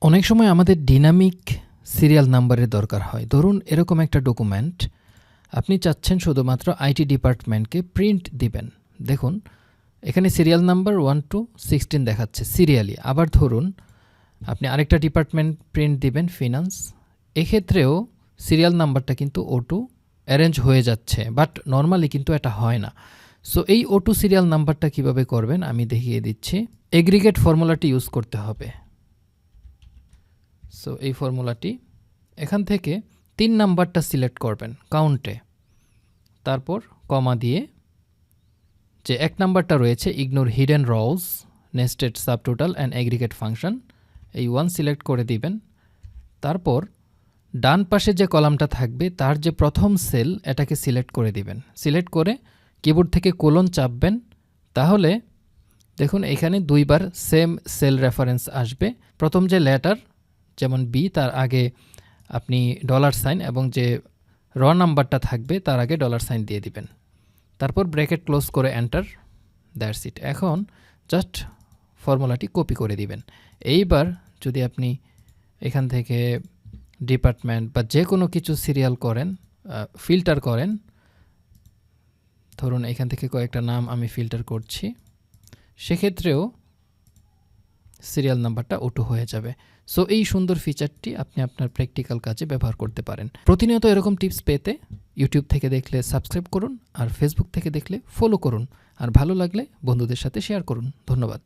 অনেক সময় আমাদের ডিনামিক সিরিয়াল নাম্বারের দরকার হয়। ধরুন এরকম একটা ডকুমেন্ট আপনি চাচ্ছেন শুধুমাত্র আইটি ডিপার্টমেন্টকে প্রিন্ট দিবেন। দেখুন এখানে সিরিয়াল নাম্বার 1 to 16 দেখাচ্ছে সিরিয়ালি। আবার ধরুন আপনি আরেকটা ডিপার্টমেন্ট প্রিন্ট দিবেন ফিনান্স, এক্ষেত্রেও সিরিয়াল নাম্বারটা কিন্তু O2 অ্যারেঞ্জ হয়ে যাচ্ছে, বাট নর্মালি কিন্তু এটা হয় না। সো এই O2 সিরিয়াল নাম্বারটা কিভাবে করবেন আমি দেখিয়ে দিচ্ছি। এগ্রিগেট ফর্মুলাটি ইউজ করতে হবে। সো এই ফর্মুলাটি এখান থেকে 3 নাম্বারটা সিলেক্ট করবেন কাউন্টে, তারপর কমা দিয়ে যে 1 নাম্বারটা রয়েছে ignore hidden rose nested subtotal and aggregate function, এই 1 সিলেক্ট করে দিবেন। তারপর ডান পাশে যে কলামটা থাকবে তার যে প্রথম সেল এটাকে সিলেক্ট করে দিবেন। সিলেক্ট করে কিবোর্ড থেকে কোলন চাপবেন, তাহলে দেখুন এখানে 2বার সেম সেল রেফারেন্স আসবে। প্রথম যে লেটার যেমন বি তার আগে আপনি $সাইন এবং যে নাম্বারটা থাকবে তার আগে $সাইন দিয়ে দিবেন। তারপর ব্র্যাকেট ক্লোজ করে এন্টার, দ্যাটস ইট। এখন জাস্ট ফর্মুলাটি কপি করে দিবেন। এইবার যদি আপনি এখান থেকে ডিপার্টমেন্ট বা যে কোনো কিছু সিরিয়াল করেন, ফিল্টার করেন, ধরুন এখান থেকে কয়েকটা নাম আমি ফিল্টার করছি, সেক্ষেত্রেও সিরিয়াল নাম্বারটা O2 হয়ে যাবে। সো এই সুন্দর ফিচারটি আপনি আপনার প্র্যাকটিক্যাল কাজে ব্যবহার করতে পারেন। প্রতিনিয়ত এরকম টিপস পেতে ইউটিউব থেকে দেখলে সাবস্ক্রাইব করুন, আর ফেসবুক থেকে দেখলে ফলো করুন, আর ভালো লাগলে বন্ধুদের সাথে শেয়ার করুন। ধন্যবাদ।